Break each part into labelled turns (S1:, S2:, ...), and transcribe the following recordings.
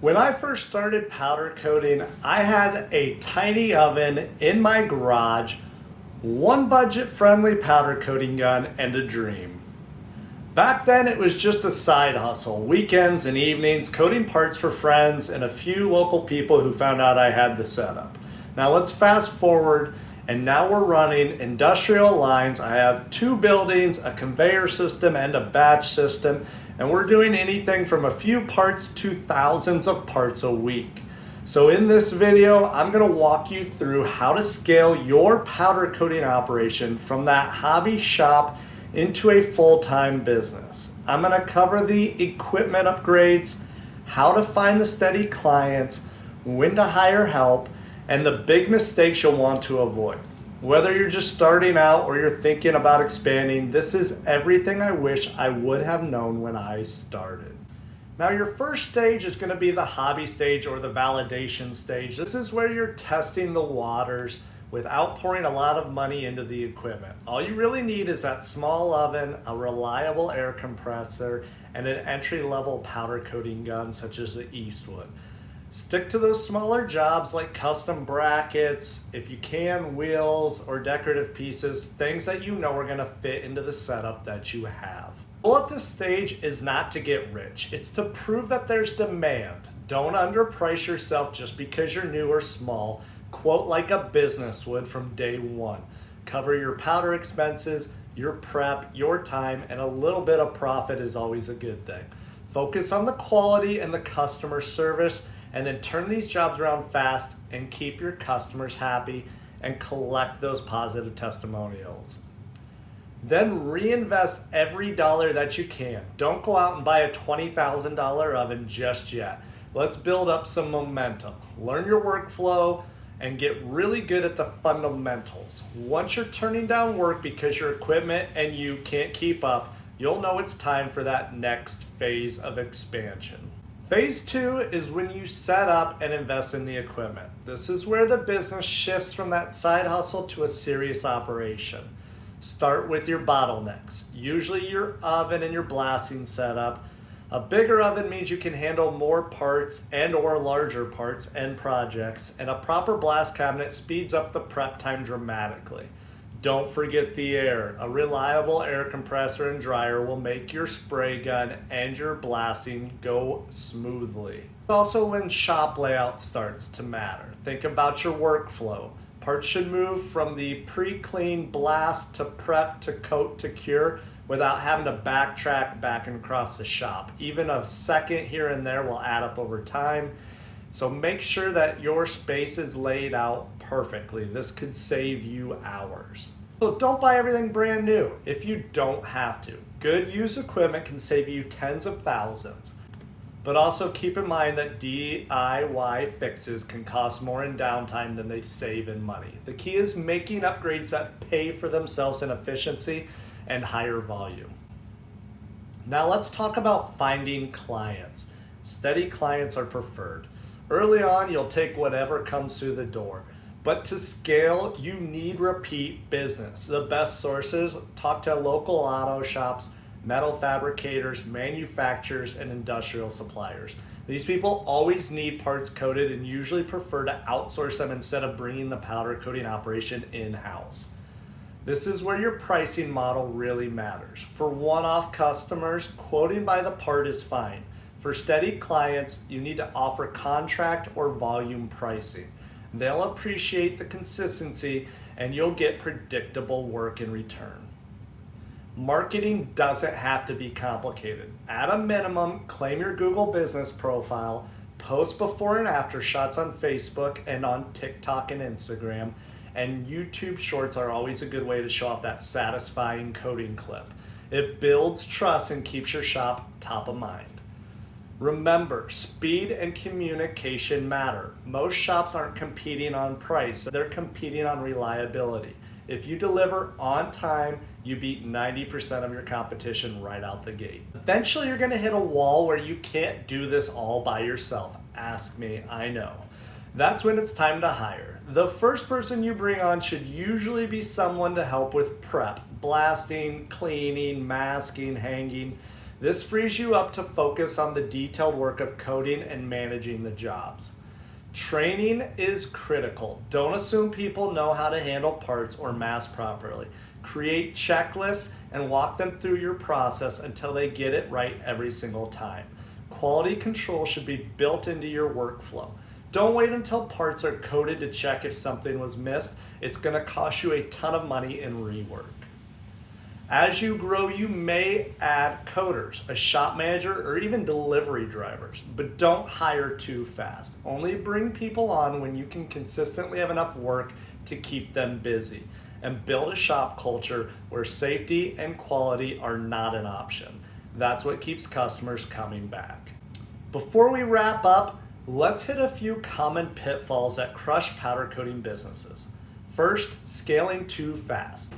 S1: When I first started powder coating, I had a tiny oven in my garage, one budget-friendly powder coating gun, and a dream. Back then, it was just a side hustle, weekends and evenings, coating parts for friends and a few local people who found out I had the setup. Now let's fast forward, and now we're running industrial lines. I have 2 buildings, a conveyor system, and a batch system, and we're doing anything from a few parts to thousands of parts a week. So in this video, I'm going to walk you through how to scale your powder coating operation from that hobby shop into a full-time business. I'm going to cover the equipment upgrades, how to find the steady clients, when to hire help, and the big mistakes you'll want to avoid. Whether you're just starting out or you're thinking about expanding, this is everything I wish I would have known when I started. Now, your first stage is going to be the hobby stage or the validation stage. This is where you're testing the waters without pouring a lot of money into the equipment. All you really need is that small oven, a reliable air compressor, and an entry-level powder coating gun such as the Eastwood. Stick to those smaller jobs like custom brackets, if you can, wheels or decorative pieces, things that you know are going to fit into the setup that you have. The goal at this stage is not to get rich, it's to prove that there's demand. Don't underprice yourself just because you're new or small. Quote like a business would from day one. Cover your powder expenses, your prep, your time, and a little bit of profit is always a good thing. Focus on the quality and the customer service, and then turn these jobs around fast and keep your customers happy and collect those positive testimonials. Then reinvest every dollar that you can. Don't go out and buy a $20,000 oven just yet. Let's build up some momentum. Learn your workflow and get really good at the fundamentals. Once you're turning down work because your equipment and you can't keep up, you'll know it's time for that next phase of expansion. Phase 2 is when you set up and invest in the equipment. This is where the business shifts from that side hustle to a serious operation. Start with your bottlenecks, usually your oven and your blasting setup. A bigger oven means you can handle more parts and or larger parts and projects, and a proper blast cabinet speeds up the prep time dramatically. Don't forget the air. A reliable air compressor and dryer will make your spray gun and your blasting go smoothly. Also, when shop layout starts to matter, think about your workflow. Parts should move from the pre-clean blast to prep to coat to cure without having to backtrack back and across the shop. Even a second here and there will add up over time. So make sure that your space is laid out perfectly. This could save you hours. So don't buy everything brand new if you don't have to. Good used equipment can save you tens of thousands. But also keep in mind that DIY fixes can cost more in downtime than they save in money. The key is making upgrades that pay for themselves in efficiency and higher volume. Now let's talk about finding clients. Steady clients are preferred. Early on, you'll take whatever comes through the door. But to scale, you need repeat business. The best sources: talk to local auto shops, metal fabricators, manufacturers, and industrial suppliers. These people always need parts coated and usually prefer to outsource them instead of bringing the powder coating operation in-house. This is where your pricing model really matters. For one-off customers, quoting by the part is fine. For steady clients, you need to offer contract or volume pricing. They'll appreciate the consistency and you'll get predictable work in return. Marketing doesn't have to be complicated. At a minimum, claim your Google business profile, post before and after shots on Facebook and on TikTok and Instagram, and YouTube Shorts are always a good way to show off that satisfying coating clip. It builds trust and keeps your shop top of mind. Remember, speed and communication matter. Most shops aren't competing on price, they're competing on reliability. If you deliver on time, you beat 90% of your competition right out the gate. Eventually, you're gonna hit a wall where you can't do this all by yourself. Ask me, I know. That's when it's time to hire. The first person you bring on should usually be someone to help with prep, blasting, cleaning, masking, hanging. This frees you up to focus on the detailed work of coding and managing the jobs. Training is critical. Don't assume people know how to handle parts or masks properly. Create checklists and walk them through your process until they get it right every single time. Quality control should be built into your workflow. Don't wait until parts are coded to check if something was missed. It's going to cost you a ton of money in rework. As you grow, you may add coders, a shop manager, or even delivery drivers, but don't hire too fast. Only bring people on when you can consistently have enough work to keep them busy, and build a shop culture where safety and quality are not an option. That's what keeps customers coming back. Before we wrap up, let's hit a few common pitfalls that crush powder coating businesses. First, scaling too fast.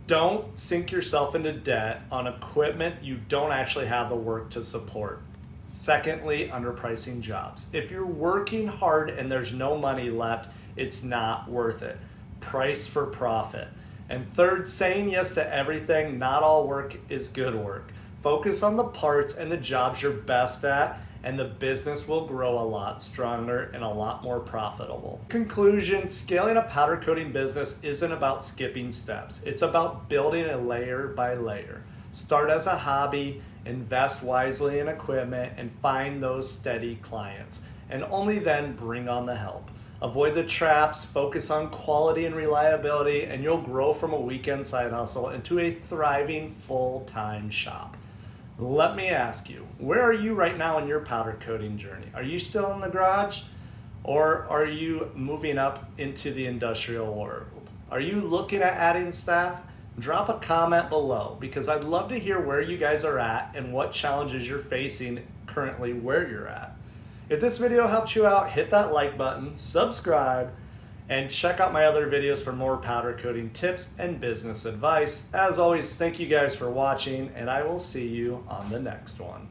S1: Don't sink yourself into debt on equipment you don't actually have the work to support. Secondly, underpricing jobs. If you're working hard and there's no money left, it's not worth it. Price for profit. And third, saying yes to everything. Not all work is good work. Focus on the parts and the jobs you're best at, and the business will grow a lot stronger and a lot more profitable. Conclusion, scaling a powder coating business isn't about skipping steps. It's about building a layer by layer. Start as a hobby, invest wisely in equipment, and find those steady clients. And only then bring on the help. Avoid the traps, focus on quality and reliability, and you'll grow from a weekend side hustle into a thriving full-time shop. Let me ask you, where are you right now in your powder coating journey? Are you still in the garage, or are you moving up into the industrial world? Are you looking at adding staff? Drop a comment below, because I'd love to hear where you guys are at and what challenges you're facing currently where you're at. If this video helped you out, hit that like button, subscribe, and check out my other videos for more powder coating tips and business advice. As always, thank you guys for watching, and I will see you on the next one.